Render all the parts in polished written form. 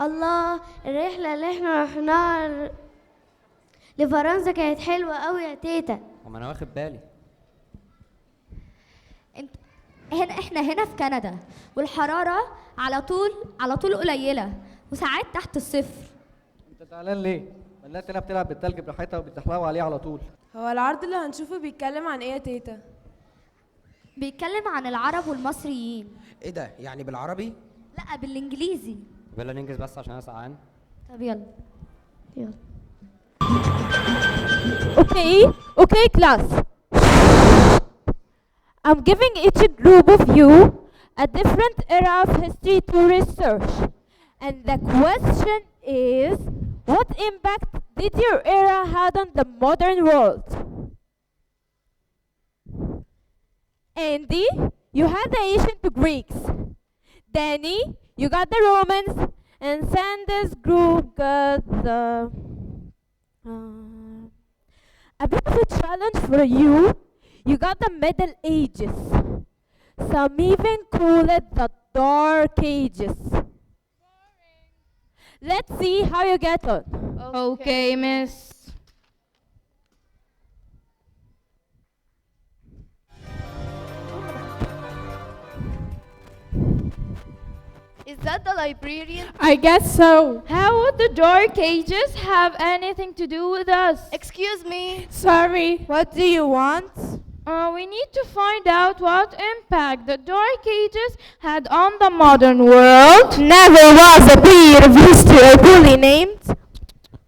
الله، الرحلة اللي احنا رحناها لفرنسا كانت حلوة قوي يا تيتا. وما انا واخد بالي. احنا هنا في كندا، والحرارة على طول قليلة، وساعات تحت الصفر. انت زعلان ليه؟ ما الناس هنا بتلعب بالتلج براحتها وبيتزحلقوا عليه على طول. هو العرض اللي هنشوفه بيتكلم عن ايه يا تيتا؟ بيتكلم عن العرب والمصريين. ايه ده؟ يعني بالعربي؟ لا، بالانجليزي. يلا ننجز بس عشان انا سقعان. طب يلا. Okay, class. I'm giving each group of you a different era of history to research. And the question is, what impact did your era have on the modern world? Andy, you had the ancient Greeks. Danny, you got the Romans. And Sanders group got the... a bit of a challenge for you. You got the Middle Ages. Some even call it the Dark Ages. Let's see how you get on. Okay, miss. Is that the librarian? I guess so. How would the Dark Ages have anything to do with us? Excuse me. Sorry. What do you want? We need to find out what impact the Dark Ages had on the modern world. Never was a period of history or fully named.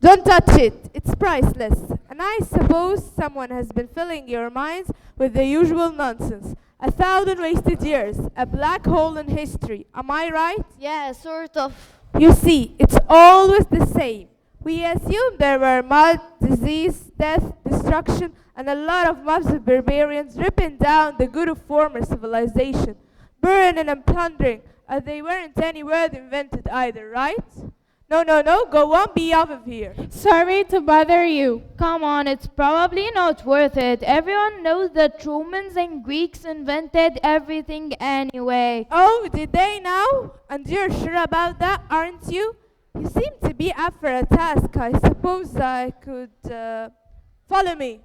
Don't touch it. It's priceless. And I suppose someone has been filling your minds with the usual nonsense. 1,000 wasted years, a black hole in history. Am I right? Yeah, sort of. You see, it's always the same. We assume there were mud, disease, death, destruction, and a lot of mobs of barbarians ripping down the good of former civilization, burning and plundering, as they weren't any word invented either, right? No, go on, be out of here. Sorry to bother you. Come on, it's probably not worth it. Everyone knows that Romans and Greeks invented everything anyway. Oh, did they now? And you're sure about that, aren't you? You seem to be up for a task. I suppose I could... follow me.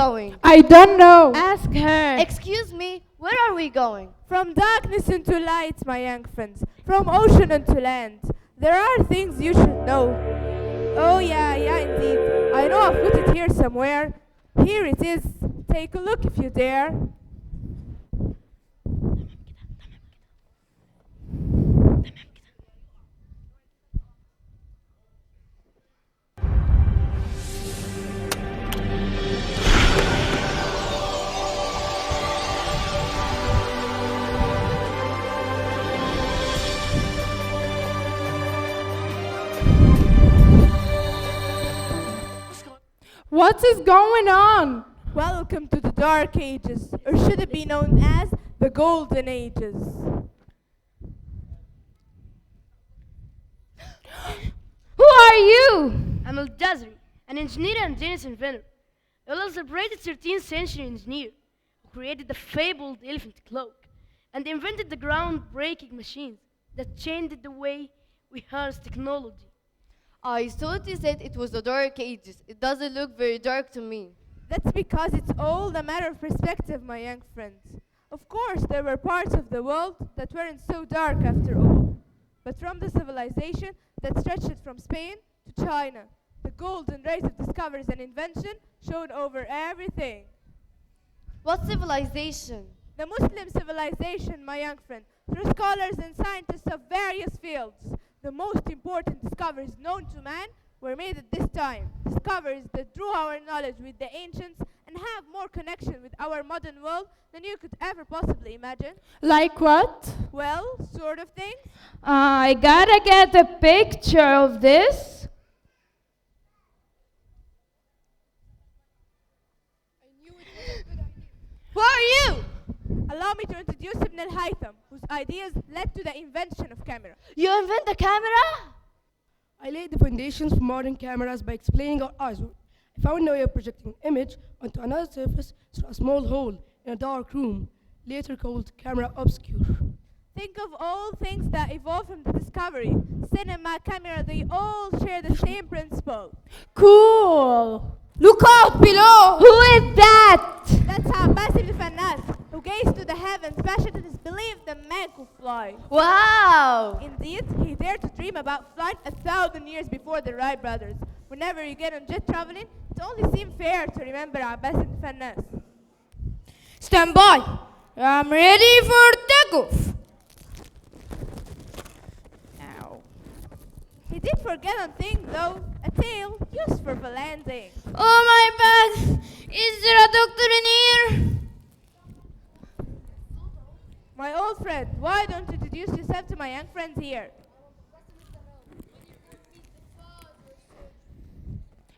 Going? I don't know. Ask her. Excuse me, where are we going? From darkness into light, my young friends. From ocean into land. There are things you should know. Oh yeah, indeed. I know I've put it here somewhere. Here it is. Take a look if you dare. What is going on? Welcome to the Dark Ages, or should it be known as the Golden Ages. Who are you? I'm Al-Jazri, an engineer and genius inventor. It was a celebrated 13th century engineer who created the fabled elephant cloak and invented the groundbreaking machines that changed the way we harness technology. I thought you said it was the Dark Ages. It doesn't look very dark to me. That's because it's all a matter of perspective, my young friends. Of course, there were parts of the world that weren't so dark after all. But from the civilization that stretched from Spain to China, the golden race of discoveries and invention shone over everything. What civilization? The Muslim civilization, my young friend, through scholars and scientists of various fields. The most important discoveries known to man were made at this time. Discoveries that drew our knowledge with the ancients and have more connection with our modern world than you could ever possibly imagine. Like what? Well, sort of things. I gotta get a picture of this. Who are you? Allow me to introduce Ibn al-Haytham, whose ideas led to the invention of camera. You invent the camera? I laid the foundations for modern cameras by explaining how eyes work. I found a way of projecting an image onto another surface through a small hole in a dark room, later called camera obscure. Think of all things that evolved from the discovery. Cinema, camera, they all share the same principle. Cool. Look out below! Who is that? That's Abbas ibn Fannas, who gazed to the heavens, passionate in his belief that man could fly. Wow! Indeed, he dared to dream about flight 1,000 years before the Wright brothers. Whenever you get on jet traveling, it only seems fair to remember Abbas ibn Fannas. Stand by! I'm ready for takeoff! He did forget one thing though, a tail used for the landing. Oh my back! Is there a doctor in here? My old friend, why don't you introduce yourself to my young friends here?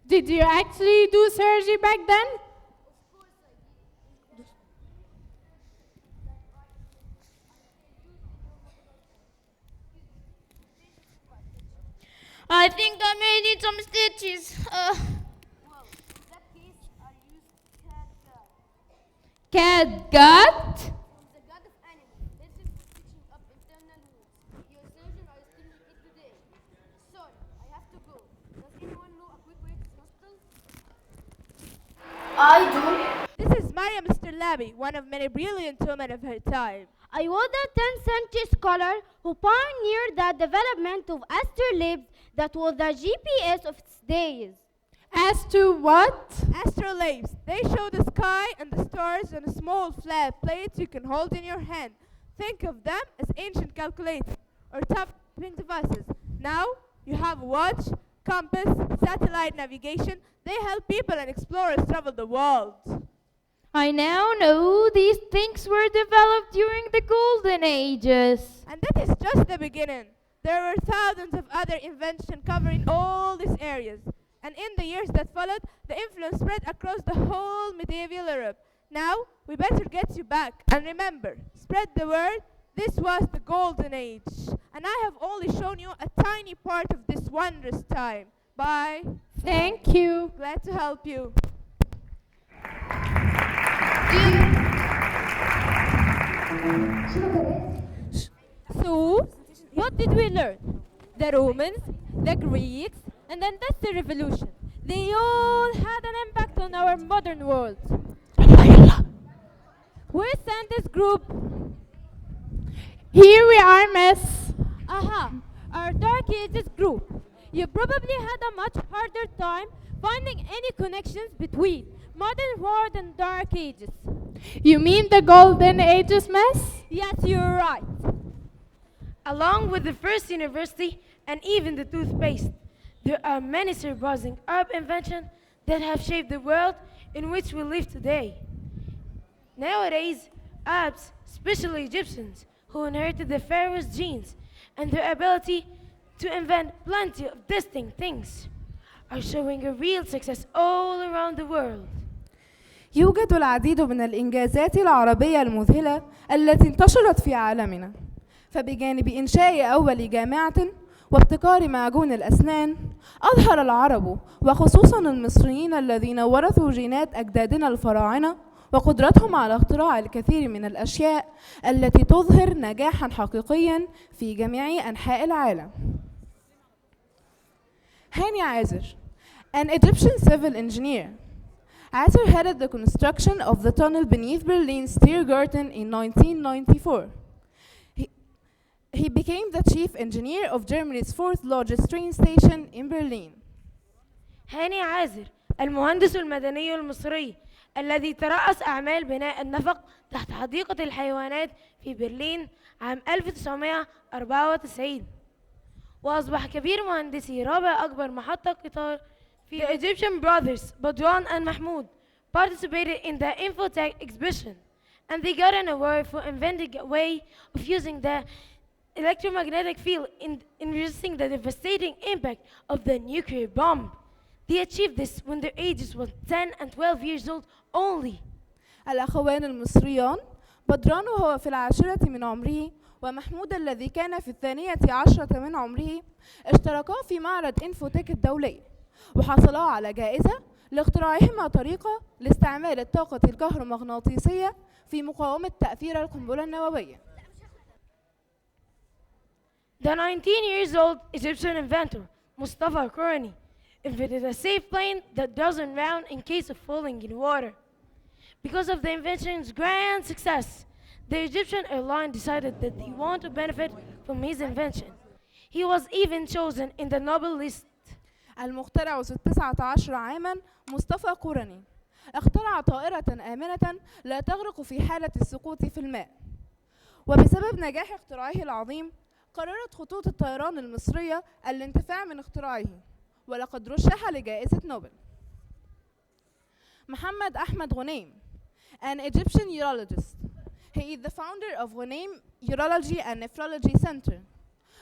Did you actually do surgery back then? I think I may need some stitches. Catgut? The god of animals. This is for stitching up internal wounds. Your surgeon are still it today. Sorry, I have to go. Does anyone know a quick way to the hospital? I do. This is Mariam Labi, one of many brilliant women of her time. I was a 10th century scholar who pioneered the development of astrolabes that was the GPS of its days. As to what? Astrolabes. They show the sky and the stars on a small flat plate you can hold in your hand. Think of them as ancient calculators or typing devices. Now you have a watch, compass, satellite navigation. They help people and explorers travel the world. I now know these things were developed during the Golden Ages. And that is just the beginning. There were thousands of other inventions covering all these areas. And in the years that followed, the influence spread across the whole medieval Europe. Now, we better get you back. And remember, spread the word. This was the Golden Age. And I have only shown you a tiny part of this wondrous time. Bye. Thank you. Glad to help you. So, what did we learn? The Romans, the Greeks, and the Industrial Revolution. They all had an impact on our modern world. Where's Sandy's group? Here we are, miss. Aha, our Dark Ages group. You probably had a much harder time finding any connections between modern world and Dark Ages. You mean the Golden Ages, miss? Yes, you're right. Along with the first university and even the toothpaste, there are many surprising herb inventions that have shaped the world in which we live today. Nowadays, Arabs, especially Egyptians, who inherited the pharaoh's genes and their ability to invent plenty of distinct things, are showing a real success all around the world. يوجد العديد من الإنجازات العربية المذهلة التي انتشرت في عالمنا، فبجانب إنشاء أول جامعة وابتكار معجون الأسنان أظهر العرب وخصوصا المصريين الذين ورثوا جينات أجدادنا الفراعنة وقدرتهم على اختراع الكثير من الأشياء التي تظهر نجاحا حقيقيا في جميع أنحاء العالم. هاني عازر, an Egyptian civil engineer. Azar headed the construction of the tunnel beneath Berlin's Tiergarten in 1994. He became the chief engineer of Germany's fourth largest train station in Berlin. هاني عازر المهندس المدني المصري الذي ترأس أعمال بناء النفق تحت حديقة الحيوانات في برلين عام 1994 وأصبح كبير مهندسي رابع أكبر محطة قطار في The Egyptian brothers Badran and Mahmoud participated in the Infotech exhibition and they got an award for inventing a way of using the electromagnetic field in resisting the devastating impact of the nuclear bomb. They achieved this when their ages were 10 and 12 years old only. الأخوان المصريان بدران وهو في 10 من عمره ومحمود الذي كان في 12 من عمره اشتركا في معرض إنفوتيك الدولي وحصلا على جائزة لاختراعهما طريقة لاستعمال الطاقة الكهرومغناطيسية في مقاومة تأثير القنبلة النووية. The 19-year-old Egyptian inventor Mustafa Kourani invented a safe plane that doesn't drown in case of falling in water. Because of the invention's grand success, the Egyptian airline decided that they want to benefit from his invention. He was even chosen in the Nobel list. المخترع ذو 19 عاما مصطفى قرني اخترع طائرة آمنة لا تغرق في حالة السقوط في الماء. وبسبب نجاح اختراعه العظيم قررت خطوط الطيران المصرية الانتفاع من اختراعه ولقد رشح لجائزة نوبل. محمد أحمد غنيم, an Egyptian urologist. He is the founder of Ghunaim Urology and Nephrology Center.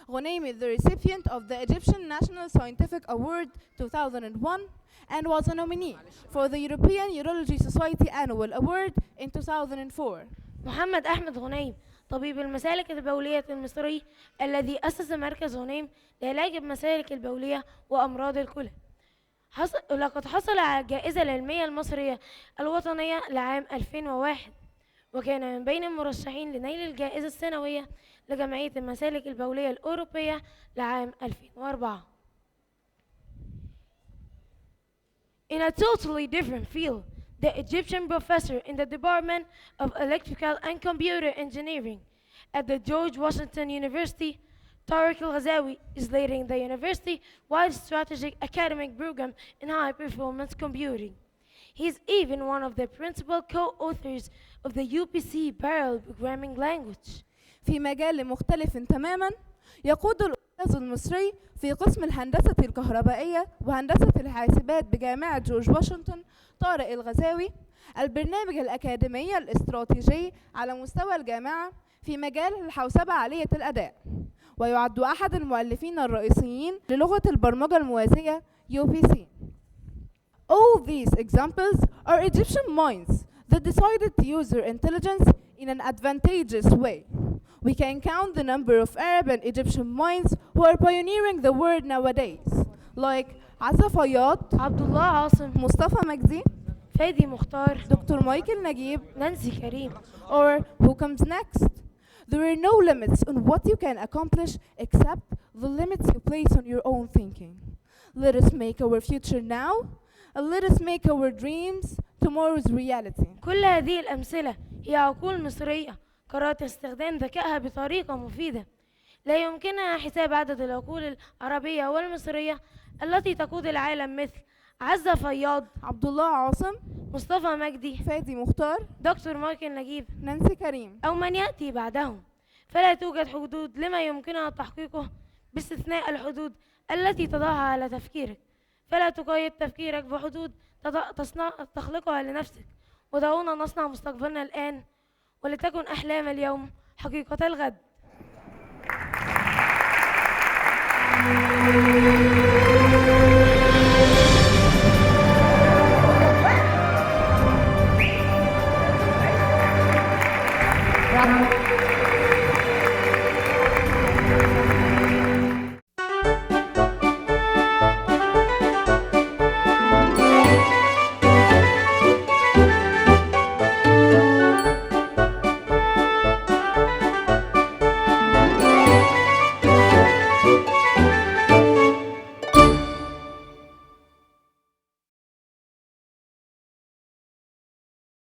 Ghunaim is the recipient of the Egyptian National Scientific Award 2001 and was a nominee for the European Urology Society Annual Award in 2004. محمد أحمد غنيم طبيب المسالك البولية المصري الذي أسس مركز غنيم لعلاج المسالك البولية وأمراض الكلى. لقد حصل على الجائزة العلمية المصرية الوطنية لعام 2001 وكان من بين المرشحين لنيل الجائزة السنوية لجمعية المسالك البولية الأوروبية لعام 2004. In a totally different field, the Egyptian professor in the Department of Electrical and Computer Engineering at the George Washington University, Tariq Al-Ghazawi, is leading the university-wide strategic academic program in high-performance computing. He is even one of the principal co-authors of the UPC parallel programming language. في مجال مختلف تماما يقود الأستاذ المصري في قسم الهندسة الكهربائية وهندسة الحاسبات بجامعة جورج واشنطن طارق الغزاوي البرنامج الأكاديمي الاستراتيجي على مستوى الجامعة في مجال الحوسبة عالية الأداء ويعد أحد المؤلفين الرئيسيين للغة البرمجة الموازية UPC. All these examples are Egyptian minds that decided to use their intelligence in an advantageous way. We can count the number of Arab and Egyptian minds who are pioneering the world nowadays, like Azza Fayyad, Abdullah Asim, Mustafa Magdi, Fadi Mukhtar, Dr. Michael Naguib, Nancy Karim, or who comes next. There are no limits on what you can accomplish except the limits you place on your own thinking. Let us make our future now, and let us make our dreams tomorrow's reality. كل هذه الأمثلة هي عقول مصرية قررت استخدام ذكائها بطريقة مفيدة. لا يمكنها حساب عدد العقول العربية والمصرية التي تقود العالم مثل عزة فياض، عبد الله عاصم، مصطفى مجدي، فادي مختار، دكتور مايكل نجيب، نانسي كريم، أو من يأتي بعدهم. فلا توجد حدود لما يمكنها تحقيقه باستثناء الحدود التي تضعها على تفكيرك. فلا تقيد تفكيرك بحدود تخلقها لنفسك. ودعونا نصنع مستقبلنا الآن ولتكن أحلام اليوم حقيقة الغد.